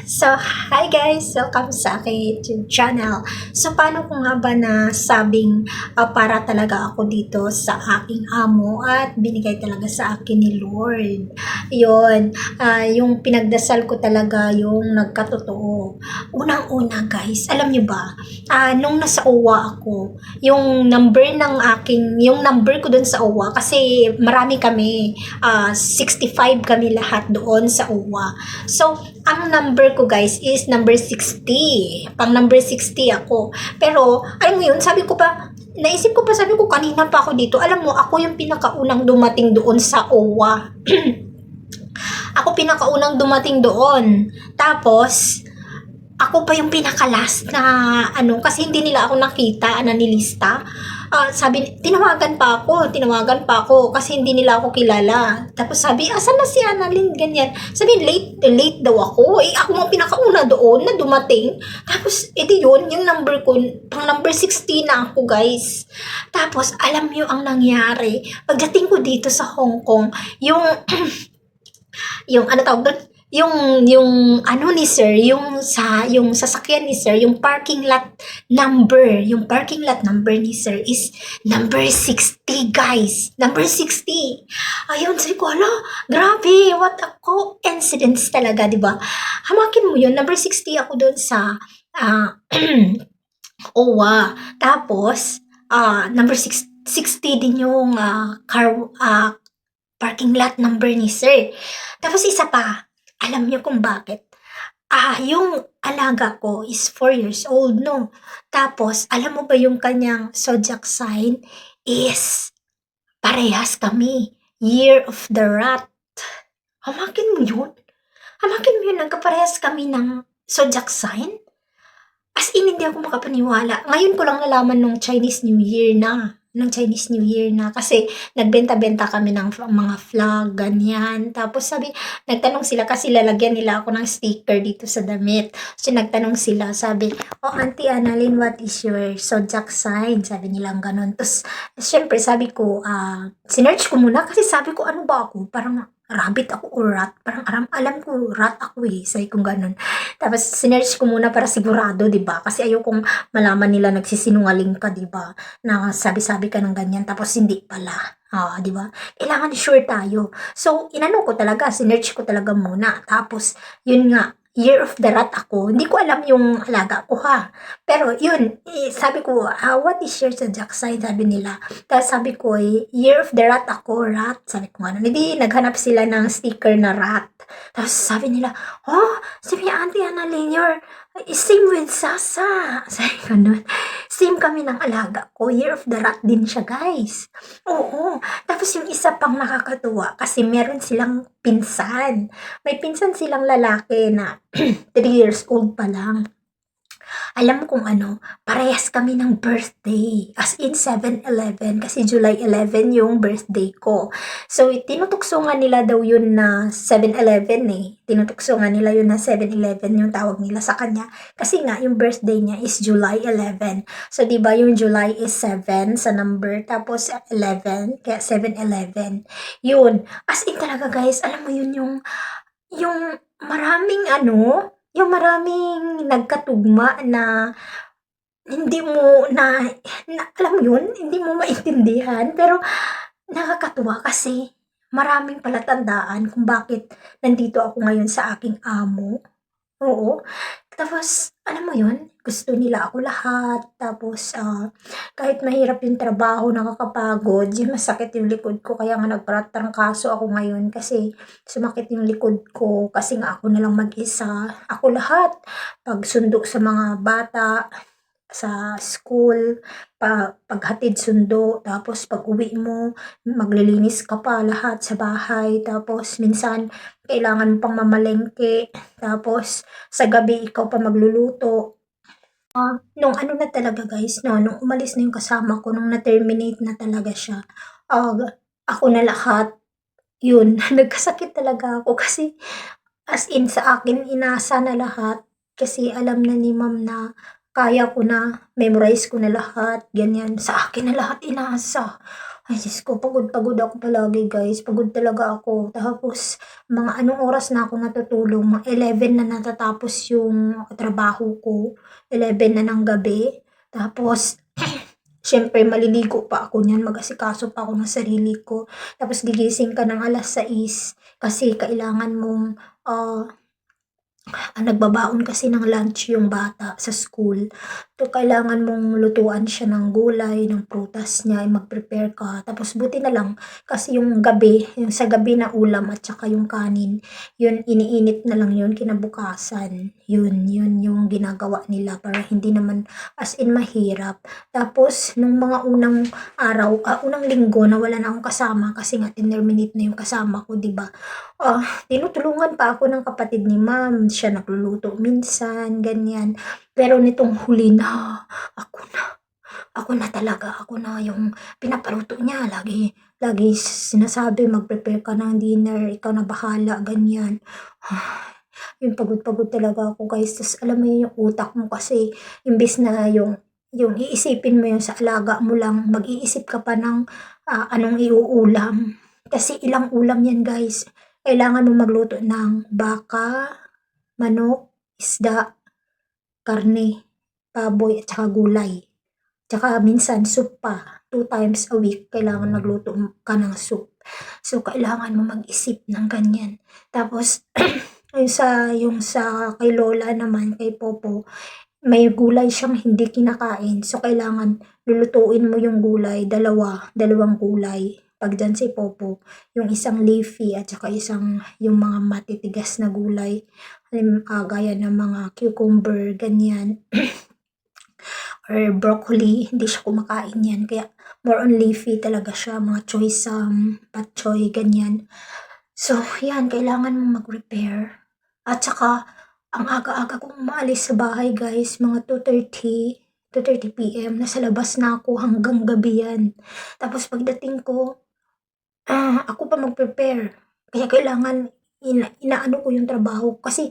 So, hi guys! Welcome sa aking YouTube channel. So, paano ko nga ba nasabing para talaga ako dito sa aking amo at binigay talaga sa akin ni Lord? Yun, yung pinagdasal ko talaga yung nagkatotoo. Unang-una guys, alam nyo ba, nung nasa OWA ako, yung number ko dun sa OWA, kasi marami kami, 65 kami lahat doon sa OWA. So, ang number ko guys is number 60. Pang number 60 ako. Pero, alam mo yun, naisip ko pa, sabi ko kanina pa ako dito. Alam mo, ako yung pinakaunang dumating doon sa OWA. Ako pinakaunang dumating doon. Tapos, ako pa yung pinaka-last na kasi hindi nila ako nakita na nilista. Tinawagan pa ako kasi hindi nila ako kilala. Tapos sabi, asan na si Annalyn, ganyan. Sabi, late daw ako. Ako ang pinakauna doon na dumating. Tapos, edi yun, yung number ko, pang number 60 na ako, guys. Tapos, alam nyo ang nangyari. Pagdating ko dito sa Hong Kong, yung tawag doon, yung ni sir, yung sasakyan ni sir, yung parking lot number ni sir is number 60, guys. Number 60. Ayun, sabi ko, hala, grabe, what a coincidence talaga, di ba? Hamakin mo yun, number 60 ako doon sa OWA. Tapos, number 60 din yung parking lot number ni sir. Tapos isa pa, alam niyo kung bakit? Yung alaga ko is 4 years old, no? Tapos, alam mo ba yung kanyang zodiac sign is parehas kami. Year of the rat. Hamakin mo yun? Nagkaparehas kami ng zodiac sign? As in, hindi ako makapaniwala. Ngayon ko lang nalaman nung Chinese New Year na. Kasi nagbenta-benta kami ng mga flag, ganyan. Tapos nagtanong sila kasi lalagyan nila ako ng sticker dito sa damit. So nagtanong sila, sabi, Auntie Annalyn, what is your zodiac sign? Sabi nila ganun. Tapos, syempre sabi ko, sinearch ko muna kasi sabi ko, ano ba ako? Parang rabbit ako or rat. Parang alam ko, rat ako sabi ko ganun. Tapos, sinearch ko muna para sigurado, diba? Kasi ayokong malaman nila nagsisinungaling ka, diba? Na sabi-sabi ka ng ganyan, tapos hindi pala. Di ba? Kailangan sure tayo. So, sinearch ko talaga muna. Tapos, yun nga, year of the rat ako. Hindi ko alam yung alaga ko, ha. Pero, yun, sabi ko, what is your zodiac sign? Sabi nila. Tapos sabi ko, year of the rat ako, rat. Sabi ko nga, hindi, naghanap sila ng sticker na rat. Tapos sabi nila, sabi Auntie Annalyn, you're same with Sasa. Sabi ko nun, same kami ng alaga ko. Year of the rat din siya, guys. Oo. Tapos yung isa pang nakakatuwa, kasi meron silang pinsan. May pinsan silang lalaki na 3 years old pa lang. Alam mo kung parehas kami ng birthday. As in 7/11, kasi July 11 yung birthday ko. So, tinutukso nga nila daw yun na 7/11 Tinutukso nga nila yun na 7/11 yung tawag nila sa kanya. Kasi nga, yung birthday niya is July 11. So, di ba yung July is 7 sa number, tapos 11, kaya 7/11. Yun. As in talaga, guys, alam mo yun yung maraming yung maraming nagkatugma na hindi mo alam mo yun, hindi mo maintindihan. Pero nakakatuwa kasi maraming palatandaan kung bakit nandito ako ngayon sa aking amo. Oo. Tapos, alam mo yun, gusto nila ako lahat. Tapos, kahit mahirap yung trabaho, nakakapagod, yung masakit yung likod ko. Kaya nga nagpatrangkaso ako ngayon kasi sumakit yung likod ko. Kasi nga ako nalang mag-isa. Ako lahat. Pagsundo sa mga bata, sa school, paghatid sundo, tapos pag uwi mo, maglilinis ka pa lahat sa bahay. Tapos, minsan, kailangan pang mamalengke. Tapos, sa gabi, ikaw pa magluluto. Nung na talaga guys, no, nung umalis na yung kasama ko, nung na-terminate na talaga siya, ako na lahat, yun, nagkasakit talaga ako kasi, as in, sa akin, inasa na lahat. Kasi alam na ni ma'am na kaya ko na, memorize ko na lahat, ganyan. Sa akin na lahat inasa. Ay Diyos ko, pagod ako palagi guys, pagod talaga ako. Tapos mga anong oras na ako natutulog, mga 11 na natatapos yung trabaho ko, 11 na ng gabi. Tapos siyempre maliligo pa ako niyan, mag-asikaso pa ako ng sarili ko. Tapos gigising ka ng 6:00 kasi kailangan mong, nagbabaon kasi ng lunch yung bata sa school. So, kailangan mong lutuan siya ng gulay, ng prutas niya, ay mag-prepare ka. Tapos buti na lang, kasi yung gabi, yung sa gabi na ulam at saka yung kanin, yun, iniinit na lang yun kinabukasan. Yun yung ginagawa nila para hindi naman as in mahirap. Tapos, nung mga unang araw, unang linggo na wala na akong kasama kasi nga terminate na yung kasama ko, di ba? Tinutulungan pa ako ng kapatid ni ma'am, siya nagluluto minsan, ganyan. Pero nitong huli na, ako na, ako na yung pinapaluto niya, lagi, lagi sinasabi, mag-prepare ka ng dinner, ikaw na bahala, ganyan. Yung pagod-pagod talaga ako guys, tapos alam mo yun, yung utak mo kasi, imbis na yung iisipin mo yung sa alaga mo lang, mag-iisip ka pa ng anong iuulam. Kasi ilang ulam yan guys. Kailangan mo magluto ng baka, manok, isda, karne, baboy, at saka gulay. Tsaka minsan soup pa. 2 times a week kailangan magluto ka ng soup. So, kailangan mo mag-isip ng ganyan. Tapos, yung sa kay Lola naman, kay Popo, may gulay siyang hindi kinakain. So, kailangan lulutuin mo yung gulay, dalawang gulay. Pag dyan si Popo, yung isang leafy at saka isang yung mga matitigas na gulay. Gaya ng mga cucumber, ganyan. Or broccoli, hindi siya kumakain yan. Kaya more on leafy talaga siya, mga choy sam, patchoy, ganyan. So, yan, kailangan mong mag-repair. At saka, ang aga-aga kong umalis sa bahay guys, mga 2:30 PM, nasa labas na ako hanggang gabi yan. Tapos pagdating ko, ako pa mag-prepare. Kaya kailangan inaano ko yung trabaho kasi